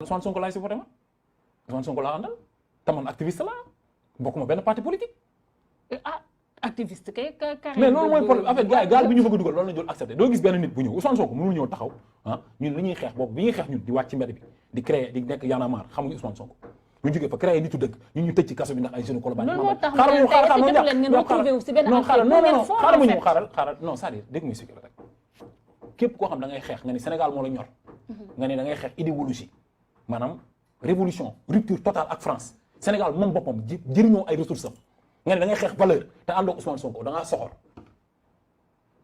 Ousmane Sonko laay supporté man Ousmane Sonko laa àndal te man activiste la bokkuma benn parti politique. activiste kay mais loolu mooy problème en fait gars yi gaal bi ñu bëgg a dugal loolu la ñu doon accepté doo gis benn nit bu ñëw Ousmane Sonko mënul ñëw taxaw ñun li ñuy xeex boobu bi ñuy xeex ñun di wàcc ci mbedd bi di créer di nekk Y'en a marre xamuñu Ousmane Sonko ñu jógee fa créer nitu dëgg ñu tëj ci kaso bi ndax ay jeunes Colobane loolu moo tax xaaral non c'est-à-dire dégg muy sikki la rek képp koo xam da ngay xeex nga ni Sénégal moo la ñor nga ni da ngay xeex idéologie maanaam révolution rupture totale ak France Sénégal moom boppam jëriñoo ay ressources am nga ne da ngay xeex valeur te àndoo Ousmane Sonko da ngaa soxor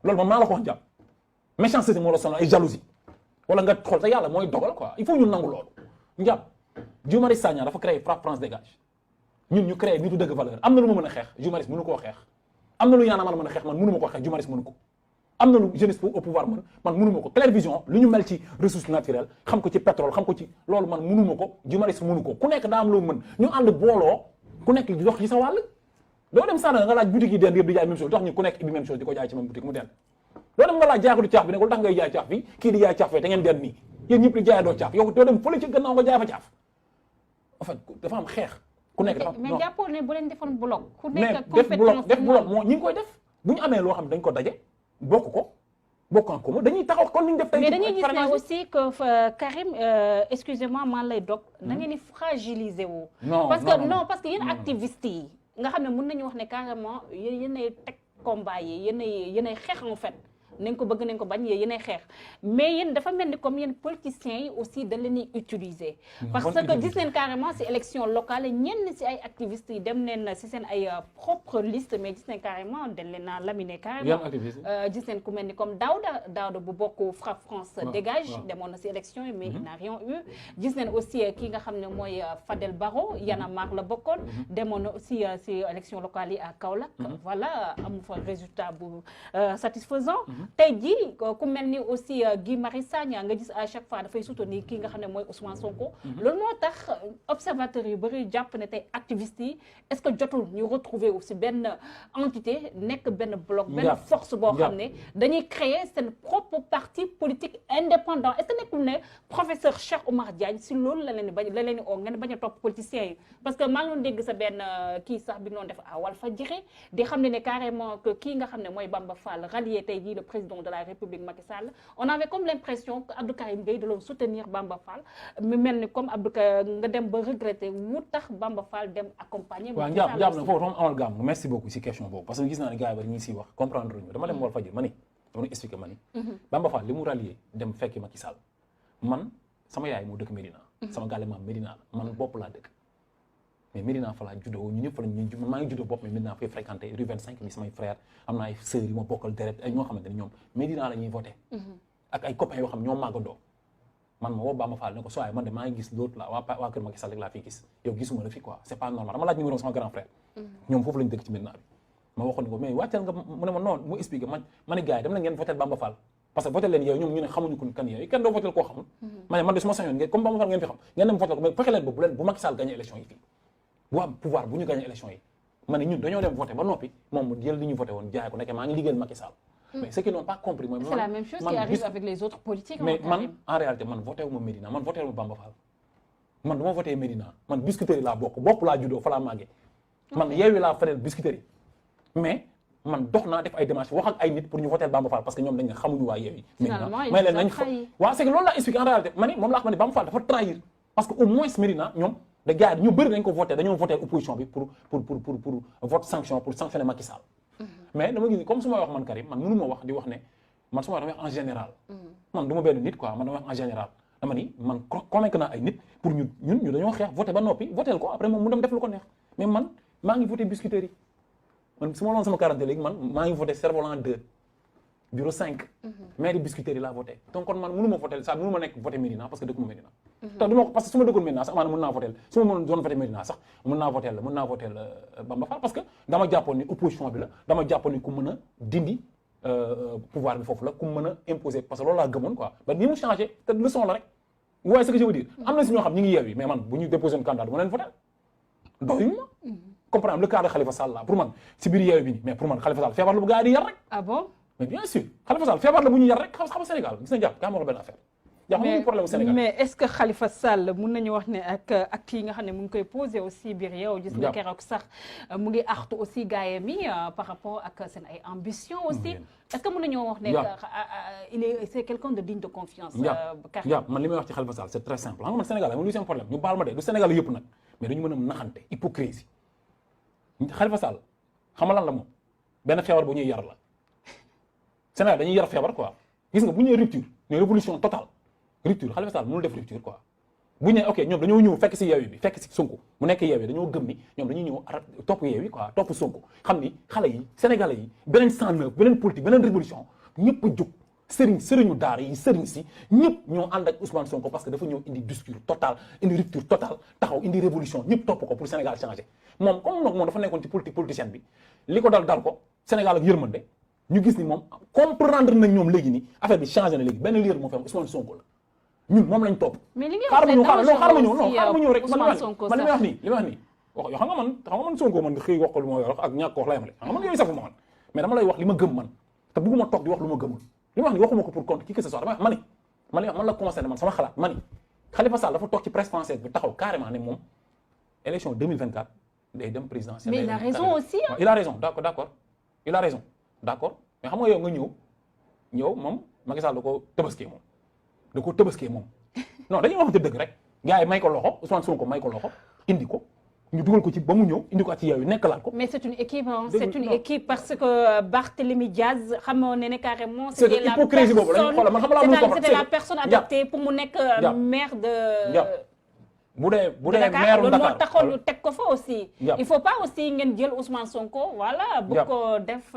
loolu moom maa la ko wax jàpp méchanceté moo la sonal ay jalousie wala nga xool te yàlla mooy dogal quoi il faut ñu nangu loolu njàpp Guy Marius Sagna dafa créé Frapp France dégage ñun ñu créé nitu dëgg valeur am na lu ma mën a xeex Guy Marius mënu koo xeex am na lu Y'en a marre mën a xeex man mënu ma koo xeex Guy Marius mënu ko am na lu jeunesse au pouvoir man mënu ma ko Claire Vision lu ñu mel ci ressource naturelle xam ko ci pétrole xam ko ci loolu man mënu ma ko Guy Marius mënu ko ku nekk daa am loo mën ñu ànd booloo ku nekk di dox ci sa wàll doo dem Sandaga nga laaj boutique yi den yëpp di jaay même chose dox ñu ku nekk ibi même chose di ko jaay ci même boutique mu den doo dem nga laaj jaakatu caaf bi ne ko lu tax ngay jaay caaf bi kii di jaay caaf fee te ngeen den nii yéen ñëpp di jaay doo caaf yow doo dem fële ci gannaaw nga jaay fa caaf en fait dafa am xeex ku nekk dafa mais jàppoon ne bu leen defoon bloc ku mais nekk def bloc moo ñi ngi koy def bu ñu amee loo xam ne dañ ko daje bokk en commun dañuy taxaw kon ni ñu def tey mais dañuy gis ne aussi que Karim excusez-moi man lay dog da ngeen di fragiliser wu parce que yéen activistes yi nga xam ne mën nañu wax ne carrément yéenay teg combat yi yéenay xeex en fait nañ ko bëgg nañ ko bañ yéenay xeex mais yéen dafa mel ni comme yéen politiciens yi aussi dañ leen di utiliser parce que gis neen carrément si élection locale ñenn si ay activistes yi dem neen si seen ay propre liste mais gis neen carrément dañ leen a laminé carrément gis neen ku mel ni comme Daouda bu bokk Frapp France dégage demoon na si élection yi mais il n'a rien eu gis neen aussi ki nga xam ne mooy Fadel Barro Y'en a marre la bokkoon demoon na aussi si élection locale yi à Kaolack voilà amu fa résultat bu satisfaisant tey jii ku mel ni aussi Guy Marius Sagna nga gis à chaque fois dafay soutenir kii nga xam ne mooy Ousmane Sonko loolu moo tax observateurs yu bëri jàpp ne tey activistes yi est-ce que jotul ñu retrouver aussi benn entité nekk benn bloc benn force boo xam ne dañuy créer seen propre parti politique indépendant est-ce que nekkul ne professeur Cheikh Oumar Diagne si loolu la leen di bañ la leen di oo ngeen bañ a topp politiciens yi parce que maa ngi doon dégg sa benn kii sax bi noonu def à Walfadjri di xam ne carrément que kii nga xam ne mooy Bamba Fall rallié tey jii le président de la République Macky Sall on avait comme l'impression que Abdou Karim Gueye da doon soutenir Bamba Fall mu mel ni comme Abdou nga dem ba regretter wu tax Bamba Fall dem accompagner. waaw jàpp na foofu tam amal gàmm merci beaucoup si question boobu parce que gis naa ne gars yi bari ñuy siy wax comprendre ñu dama dem Walfadjri ma ni dama expliquer ma ni Bamba Fall li mu rallié dem fekki Macky Sall man sama yaay moo dëkk Médina sama gàlle maam Médina la man bopp laa dëkk mais Médina fa laa juddoo ñu ñëpp fa la ñu maa ngi juddoo bopp mais Médina fay fréquenté rue 25 bi samay frère am na ay sœurs yi ma bokkal deret ay ñoo xamante ne ñoom Médina la ñuy voté ak ay copains yoo xam ñoo màggandoo man ma woo Bamba Fall ne ko sooy man de maa ngi gis l'autre là waa kër Macky Sall rek laa fi gis yow gisuma la fi quoi c'est pas normal dama laaj numéro sama grand frère ñoom foofu lañu dëkk ci Médina bi ma waxoon ne ko mais wàccal nga mu ne ma non mu expliqué ma ne gars yi dem na ngeen voté Bamba Fall parce que voté leen yow ñoom ñu ne xamuñu ko kan yow kenn doo voté koo xamul ma ne man de su ma sañoon ngeen comme Bamba Fall ngeen fi xam ngeen dem voté ko mais fexe leen ba bu Macky Sall gagné élection yi fii bu am pouvoir bu ñu gagné élection yi ma ne ñun dañoo dem voté ba noppi moom mu jël li ñu voté woon jaay ko nekk maa ngi liggéeyal Macky Sall mais ce qu'ils n'ont pas compris mooy c'est la même chose qui arrive avec les autres politiques mais man en réalité man voté wu ma Médina man voté wu ma Bamba Fall man du ma voté Médina man Biscuiterie laa bokk bopp laa juddoo fa laa màggee man Yewwi laa feneen Biscuiterie mais man dox naa def ay démarches wax ak ay nit pour ñu voter Bamba Fall parce que ñoom dañ ne xamuñu waa Yewwi may leen nañ waaw c'est que loolu laa expliqué en réalité ma ni moom laa xam ne Bamba Fall dafa trahir parce que au moins Médina ñoom de gars yi ñu bëri dañ ko voté dañoo voté opposition bi pour vote sanction pour sanctionner Macky Sall mais dama gis comme su ma wax man Karim man mënu ma wax di wax ne man su ma wax dama wax en général man du ma benn nit quoi man dama wax en général dama ni man convaincre naa ay nit pour ñu dañoo xeex voté ba noppi votel ko après moom mu dem def lu ko neex mais man maa ngi voté Biscuiterie man su ma loon sama quarante léegi man maa ngi voté Cerf-Volant 2 bureau 5 mairie Biscuiterie laa voté donc kon man mënu ma voté ça mënu ma nekk voté Médina parce que dëkkuma Médina te du ma parce que su ma dëkkoon Médina sax amaana mën naa voté su ma doon voté Médina sax mën naa voté Bamba Fall parce que dama jàppoon ni opposition bi la dama jàppoon ni ku mën a dindi pouvoir bi foofu la ku mën a imposer parce que loolu laa gëmoon quoi ba ni mu changé te leçon la rek waaye ce que je veux dire am na si ñoo xam ñi ngi Yewwi mais man bu ñu déposé un candidat du ma leen voté doyuñu ma comprendre le cas de Khalifa Sall là pour man si biir Yewwi bi nii mais pour man Khalifa Sall feebar la bu gars yi di yar rek ah bon mais bien sûr Khalifa Sall feebar la bu ñu yar rek xam Sénégal gis na jàpp kaa ma wax benn affaire yaa xam problème au Sénégal. mais est-ce que Khalifa Sall mun nañu wax ne ak acte yi nga xam ne mu ngi koy posé aussi biir yow. gis nga keroog sax mu ngi artu aussi gaayam mi par rapport ak seen ay ambition aussi. est-ce que mun nañoo wax ne c'est quelqu'un de digne de confiance. Karim man li may wax ci Khalifa Sall c'est très simple xam nga man Sénégal am lu seen problème ñu baal ma de du Sénégal yëpp nag mais dañu mën a naxante hypocrisie Khalifa Sall xam nga lan la moom benn feebar bu ñuy yar la Sénégal dañuy yar feebar quoi gis nga bu ñu nee rupture mais révolution totale rupture Khalifa Sall mënul def rupture quoi bu ñu nee ok ñoom dañoo ñëw fekk si Yewwi bi fekk si Sonko mu nekk Yewwi dañoo gëm ni ñoom dañuy ñëw topp Yewwi quoi topp Sonko xam ni xale yi sénégalais yi beneen 109 beneen politique beneen révolution ñëpp a jóg sëriñu daara yi sëriñ si ñëpp ñoo ànd ak Ousmane Sonko parce que dafa ñëw indi discours total indi rupture totale taxaw indi révolution ñëpp topp ko pour Sénégal changer moom comme nag moom dafa nekkoon ci politique politicienne bi li ko dal ko Sénégal ak yërmande ñu gis ni moom comprendre nañ ñoom léegi ni affaire bi changé na léegi benn leader moo fi am Ousmane Sonko la ñun moom lañ topp. mais li ngeen xaaral ma ñëw rek man li may wax nii wax yoo xam nga man Sonko man xëy wax ko lu ma wax ak ñàkk ko wax la yemale xam nga man yooyu safu ma man mais dama lay wax li ma gëm man te bëgguma toog di wax lu ma gëmul li ma wax ni waxuma ko pour compte qui que ce soit dama wax man la concerné man sama xalaat ma ni Khalifa Sall dafa toog ci presse française bi taxaw carrément ne moom élection 2024 day dem présidentielle. mais il a raison aussi hein. Il a raison d'accord il a raison d'accord mais xam nga yow nga ñëw moom Macky Sall da ko tëbaskee moom non dañuy waxante dëgg rek gars yi may ko loxo Ousmane Sonko may ko loxo indi ko ñu dugal ko ci ba mu ñëw indi ko ci yow yi nekkalaat ko. mais c'est une équipe hein, c'est une équipe parce que Barthélémy Diaz xamoo ne ne carrément. c'était la hypocrisie boobu lañu xoolal man xam laa c'était la personne adaptée pour mu nekk maire de. bu dee maire loolu moo taxoon ñu teg ko fa aussi. il faut pas aussi ngeen jël Ousmane Sonko voilà bu ko def.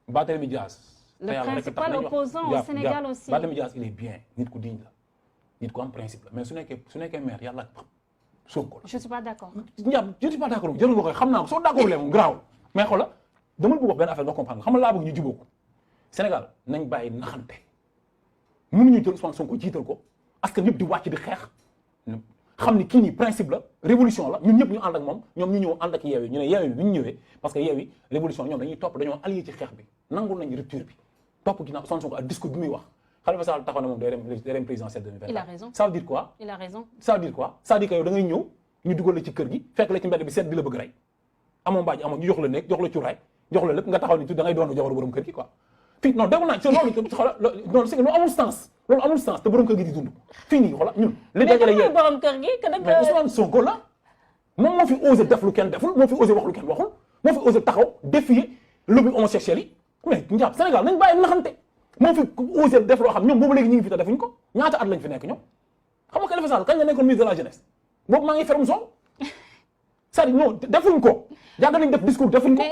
Barthélémy Diaz. le principal opposant au Sénégal aussi. Barthélémy Diaz il est bien nit ku digne la nit ku am principe la mais su nekkee maire yàlla Sonko la. je suis pas d'accord. je suis pas d'accord jërë nga koy xam naa ko soo d'accord lee moom garaawul mais xoolal dama bëgg wax benn affaire nga comprendre xam nga laa bëgg ñu jubóo ko Sénégal nañ bàyyi naxante mënuñu jël Ousmane Sonko jiital ko askan ñëpp di wàcc di xeex xam ni kii nii principe la révolution la ñun ñëpp ñu ànd ak moom ñoom ñu ñëw ànd ak Yewwi ñu ne Yewwi bi ñu ñëwee parce que Yewwi révolution ñoom dañuy topp dañoo allié ci xeex bi nangul nañ rupture bi topp ginnaaw Ousmane Sonko ak discours bi muy wax Khalifa Sall taxaw na moom day dem présidentielle 2024. il a raison ça veut dire quoi. il a raison ça veut dire quoi ça veut dire que yow da ngay ñëw ñu dugal la ci kër gi fekk la ci mbedd bi seet di la bëgg rey amoo mbaaj amoo ñu jox la nekk jox la cuuraay jox la lépp nga taxaw ni tu da ngay doon jabaru borom kër gi quoi fii non dégg naa ci loolu c'est que loolu amul sens te borom kër gi di dund fii nii xoolal ñun li dajale yéen borom kër gi mais Ousmane Sonko la moom moo fi osé def lu kenn deful moo fi osé wax lu kenn waxul moo fi osé taxaw défier lobby homosexuel yi mais njàpp Sénégal nañ bàyyi naxante moo fi osé def loo xam ñoom boobu léegi ñu ngi fi te defuñ ko ñaata at lañ fi nekk ñoom xam nga Khalifa Sall kañ la nekkoon ministre de la jeunesse boobu maa ngi ferme son c'est-à-dire non defuñ ko yàgg nañ def discours defuñ ko